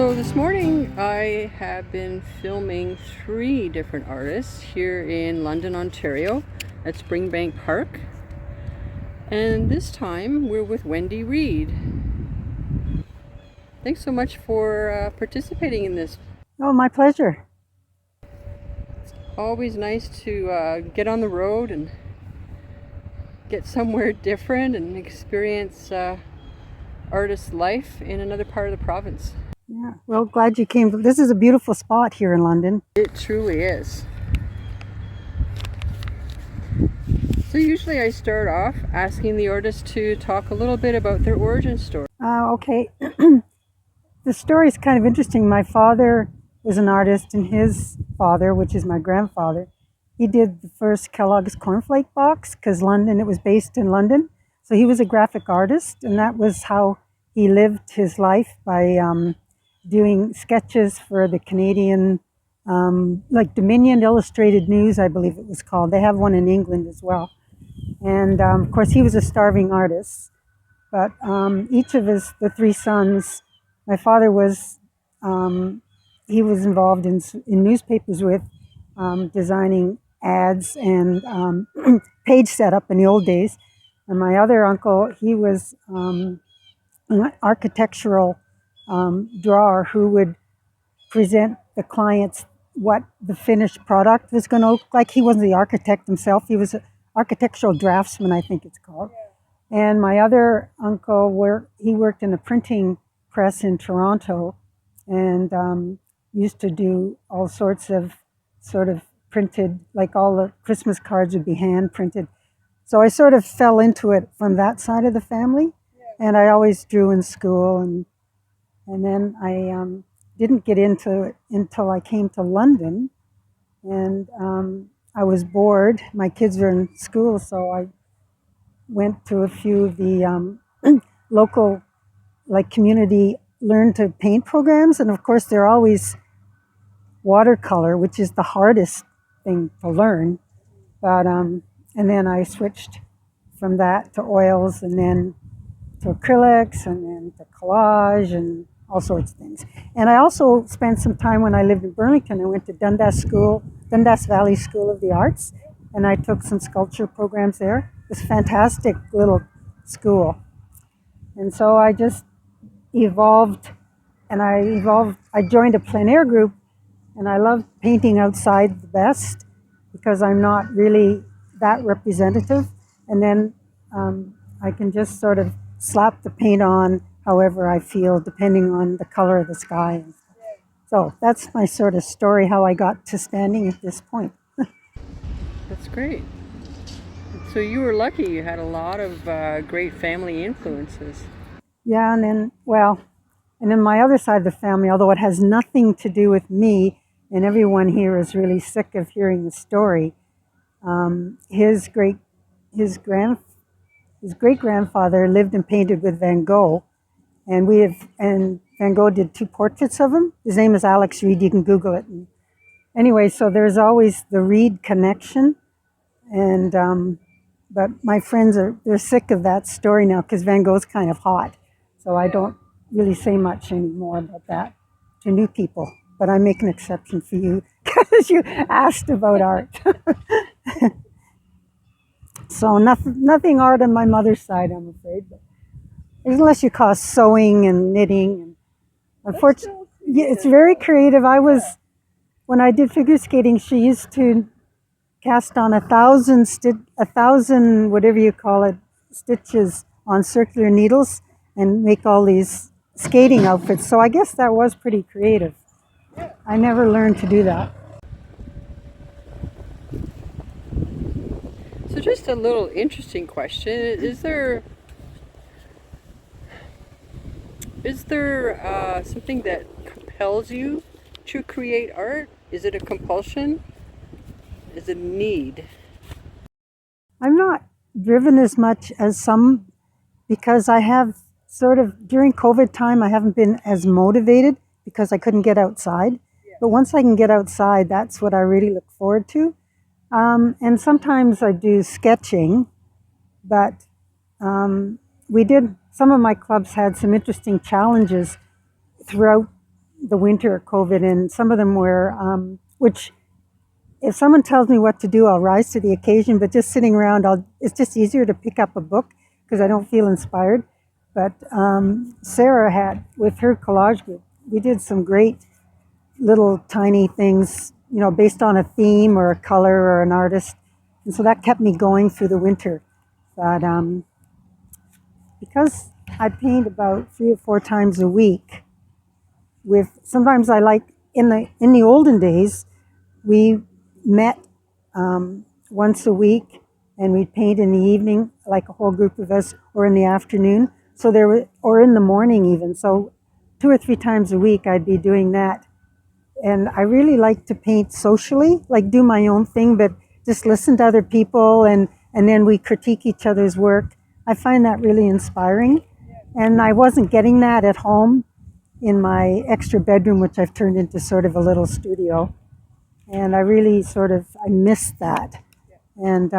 So this morning I have been filming 3 different artists here in London, Ontario at Springbank Park. And this time we're with Wendy Reid. Thanks so much for participating in this. Oh, my pleasure. Always nice to get on the road and get somewhere different and experience artist life in another part of the province. Yeah, well, glad you came. This is a beautiful spot here in London. It truly is. So usually I start off asking the artist to talk a little bit about their origin story. Okay. The story is kind of interesting. My father was an artist, and his father, which is my grandfather, he did the first Kellogg's cornflake box because London, it was based in London. So he was a graphic artist, and that was how he lived his life, by doing sketches for the Canadian, like Dominion Illustrated News, I believe it was called. They have one in England as well. And of course, he was a starving artist. But each of the 3 sons, my father was, he was involved in newspapers with designing ads and page setup in the old days. And my other uncle, he was an architectural drawer who would present the clients what the finished product was going to look like. He wasn't the architect himself. He was an architectural draftsman, I think it's called. And my other uncle, he worked in a printing press in Toronto, and used to do all sorts of sort of printed, like all the Christmas cards would be hand printed. So I sort of fell into it from that side of the family, and I always drew in school, and then I didn't get into it until I came to London, and I was bored. My kids were in school, so I went to a few of the local, like, community learn to paint programs, and of course they're always watercolor, which is the hardest thing to learn. But and then I switched from that to oils, and then to acrylics, and then to collage, and all sorts of things. And I also spent some time when I lived in Burlington. I went to Dundas Valley School of the Arts, and I took some sculpture programs there. It was a fantastic little school. And so I just evolved, and I joined a plein air group, and I love painting outside the best because I'm not really that representative. And then I can just sort of slap the paint on however I feel, depending on the color of the sky. So that's my sort of story, how I got to standing at this point. That's great. So you were lucky, you had a lot of great family influences. Yeah, and then my other side of the family, although it has nothing to do with me, and everyone here is really sick of hearing the story. His great grandfather lived and painted with Van Gogh, and Van Gogh did 2 portraits of him. His name is Alex Reid. You can Google it. And anyway, so there's always the Reid connection, and but my friends they're sick of that story now because Van Gogh's kind of hot. So I don't really say much anymore about that to new people. But I make an exception for you because you asked about art. So nothing art on my mother's side, I'm afraid. But unless you call sewing and knitting. And unfortunately, yeah, it's very creative. When I did figure skating, she used to cast on 1,000 whatever you call it, stitches on circular needles and make all these skating outfits. So I guess that was pretty creative. I never learned to do that. So just a little interesting question. Is there something that compels you to create art? Is it a compulsion? Is it a need? I'm not driven as much as some because I have sort of, during COVID time, I haven't been as motivated because I couldn't get outside. But once I can get outside, that's what I really look forward to. And sometimes I do sketching, but some of my clubs had some interesting challenges throughout the winter of COVID, and some of them were, which if someone tells me what to do, I'll rise to the occasion. But just sitting around, it's just easier to pick up a book because I don't feel inspired. But Sarah had, with her collage group, we did some great little tiny things, based on a theme or a color or an artist. And so that kept me going through the winter. But because I paint about 3 or 4 times a week, sometimes I like, in the olden days, we met once a week and we'd paint in the evening, like a whole group of us, or in the afternoon. So or in the morning even. So 2 or 3 times a week I'd be doing that. And I really like to paint socially, like do my own thing, but just listen to other people and then we critique each other's work. I find that really inspiring. And I wasn't getting that at home in my extra bedroom, which I've turned into sort of a little studio. And I really I missed that. And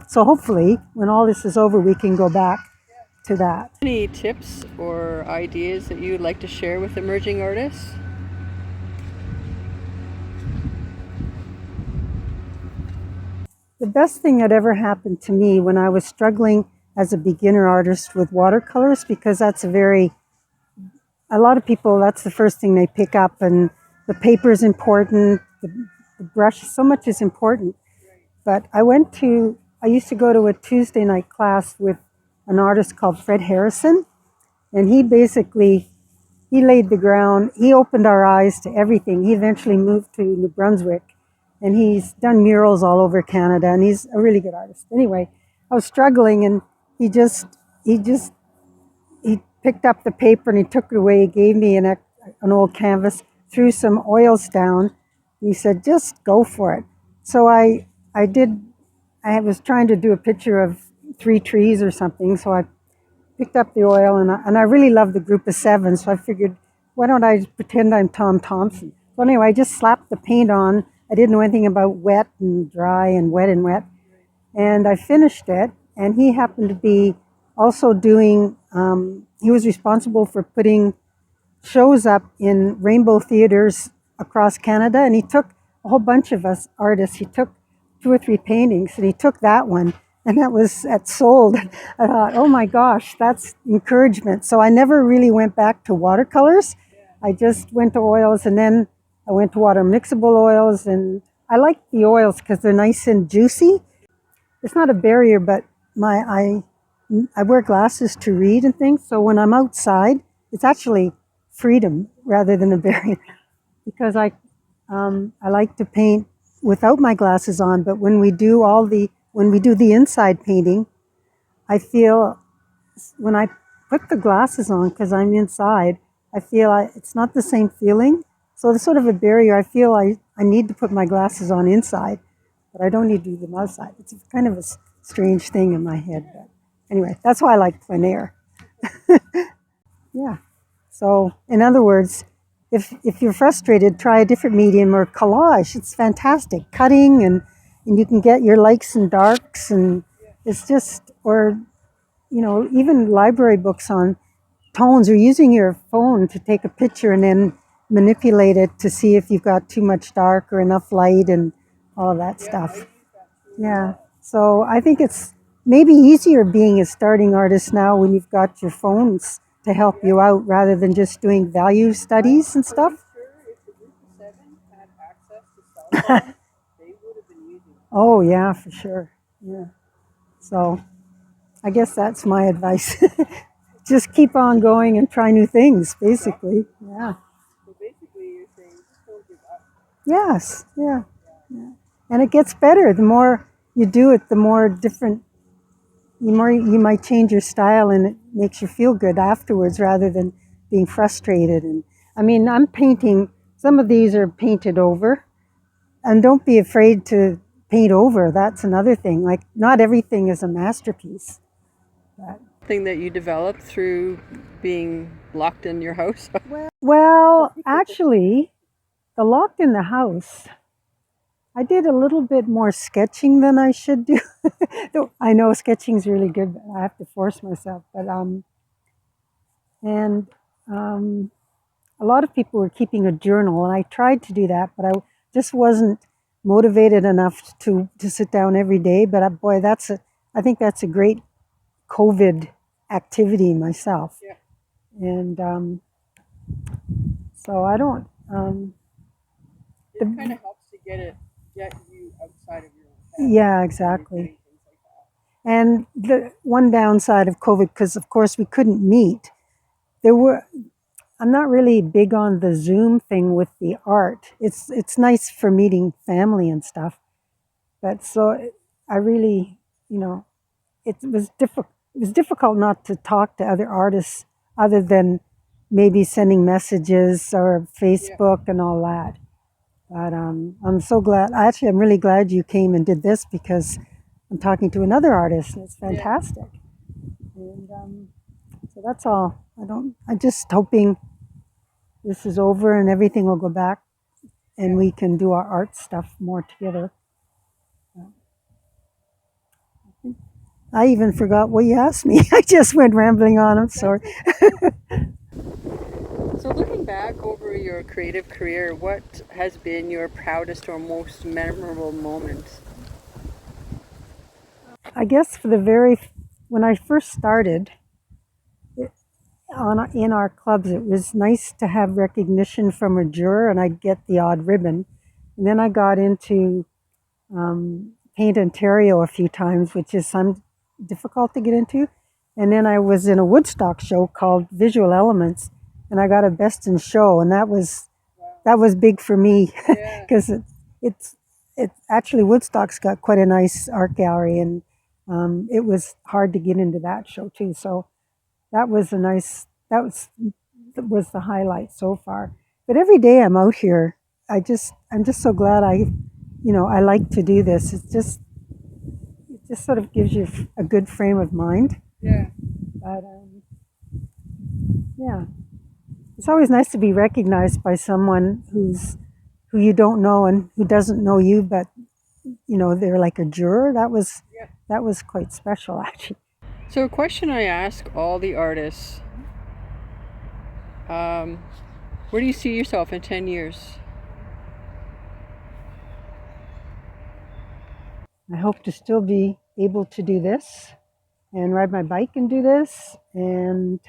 so hopefully when all this is over, we can go back to that. Any tips or ideas that you'd like to share with emerging artists? The best thing that ever happened to me when I was struggling as a beginner artist with watercolors, because a lot of people, that's the first thing they pick up, and the paper is important, the brush, so much is important. But I used to go to a Tuesday night class with an artist called Fred Harrison, and he laid the ground, he opened our eyes to everything. He eventually moved to New Brunswick, and he's done murals all over Canada, and he's a really good artist. Anyway, I was struggling, and he picked up the paper and he took it away. He gave me an old canvas, threw some oils down, and he said, "Just go for it." So I was trying to do a picture of 3 trees or something, so I picked up the oil, and I really love the group of 7, so I figured, why don't I pretend I'm Tom Thompson? So anyway, I just slapped the paint on. I didn't know anything about wet and dry and wet, and I finished it, and he happened to be also doing, he was responsible for putting shows up in Rainbow theaters across Canada, and he took a whole bunch of us artists, he took 2 or 3 paintings, and he took that one, and that sold. I thought, oh my gosh, that's encouragement. So I never really went back to watercolors. I just went to oils, and then I went to water mixable oils, and I like the oils because they're nice and juicy. It's not a barrier, but I wear glasses to read and things, so when I'm outside, it's actually freedom rather than a barrier, because I like to paint without my glasses on. But when we do the inside painting, I feel when I put the glasses on, because I'm inside, I feel it's not the same feeling. So there's sort of a barrier. I feel I need to put my glasses on inside, but I don't need to do them outside. It's kind of a strange thing in my head. But anyway, that's why I like plein air. Yeah. So in other words, if you're frustrated, try a different medium or collage. It's fantastic. Cutting and you can get your lights and darks, and it's just, or, even library books on tones, or using your phone to take a picture and then manipulate it to see if you've got too much dark or enough light and all of that stuff. Yeah. So I think it's maybe easier being a starting artist now when you've got your phones to help you out rather than just doing value studies and stuff. Oh, yeah, for sure. Yeah. So I guess that's my advice. Just keep on going and try new things, basically. Yeah. So basically you're saying don't give up. Yes. Yeah. And it gets better. The more you do it, the more you might change your style, and it makes you feel good afterwards rather than being frustrated. And I mean, I'm painting, some of these are painted over, and don't be afraid to paint over. That's another thing. Like, not everything is a masterpiece. But, Thing that you developed through being locked in your house? well, actually, the locked in the house, I did a little bit more sketching than I should do. I know sketching's really good, but I have to force myself. But a a lot of people were keeping a journal, and I tried to do that, but I just wasn't motivated enough to sit down every day. But boy, I think that's a great COVID activity myself. Yeah. And so I don't. It kind of helps to get you outside of your own head. Yeah, exactly. And the one downside of COVID, because of course we couldn't meet, I'm not really big on the Zoom thing with the art. It's nice for meeting family and stuff, but so I really, it was difficult. It was difficult not to talk to other artists other than maybe sending messages or Facebook and all that. But I'm so glad. Actually, I'm really glad you came and did this because I'm talking to another artist, and it's fantastic. And so that's all. I'm just hoping this is over and everything will go back and we can do our art stuff more together. I even forgot what you asked me. I just went rambling on. I'm sorry. So looking back over your creative career, what has been your proudest or most memorable moment? I guess when I first started in our clubs, it was nice to have recognition from a juror, and I'd get the odd ribbon. And then I got into Paint Ontario a few times, which is difficult to get into. And then I was in a Woodstock show called Visual Elements, and I got a Best in Show, and that was big for me because it's actually Woodstock's got quite a nice art gallery, and it was hard to get into that show too. So that was the highlight so far. But every day I'm out here, I'm just so glad I like to do this. It just sort of gives you a good frame of mind. Yeah. But yeah, it's always nice to be recognized by someone who you don't know and who doesn't know you, but they're like a juror. That was quite special, actually. So a question I ask all the artists, where do you see yourself in 10 years? I hope to still be able to do this and ride my bike and do this and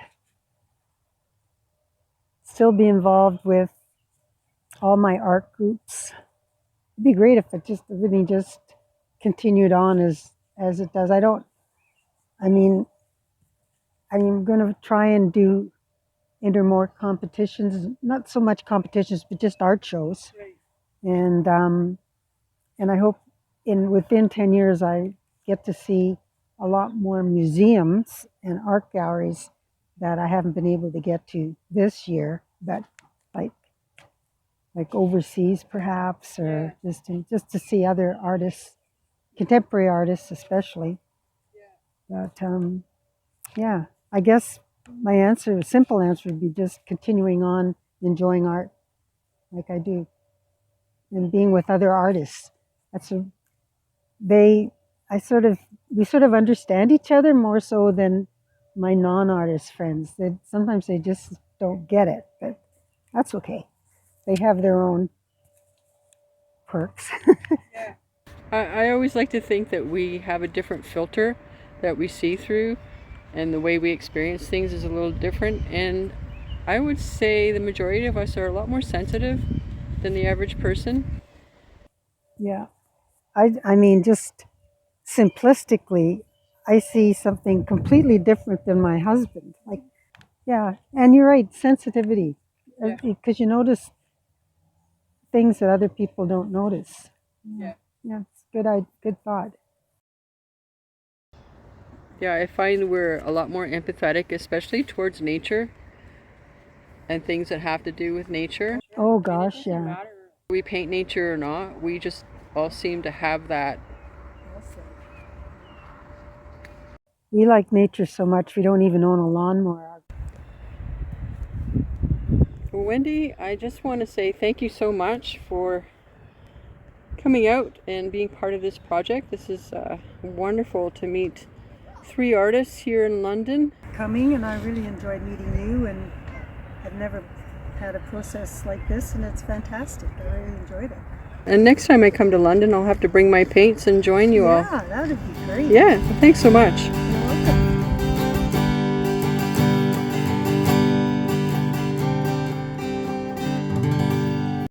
still be involved with all my art groups. It'd be great if it everything just continued on as it does. I'm going to try and enter more competitions, not so much competitions, but just art shows. And I hope within 10 years I get to see a lot more museums and art galleries that I haven't been able to get to this year, but like overseas perhaps, or just to see other artists, contemporary artists especially. But yeah, I guess my simple answer would be just continuing on enjoying art like I do and being with other artists. We sort of understand each other more so than my non-artist friends. Sometimes they just don't get it, but that's okay. They have their own perks. I always like to think that we have a different filter that we see through, and the way we experience things is a little different. And I would say the majority of us are a lot more sensitive than the average person. Yeah. I mean, just simplistically, I see something completely different than my husband. Yeah, and you're right, sensitivity, because you notice things that other people don't notice. Yeah, it's good thought. Yeah, I find we're a lot more empathetic, especially towards nature and things that have to do with nature. Oh gosh, yeah. We paint nature or not, we just all seem to have that. We like nature so much we don't even own a lawnmower. Well, Wendy, I just want to say thank you so much for coming out and being part of this project. This is wonderful to meet 3 artists here in London. Coming, and I really enjoyed meeting you, and I've never had a process like this, and it's fantastic. I really enjoyed it. And next time I come to London, I'll have to bring my paints and join you all. Yeah, that would be great. Yeah, thanks so much. You're welcome.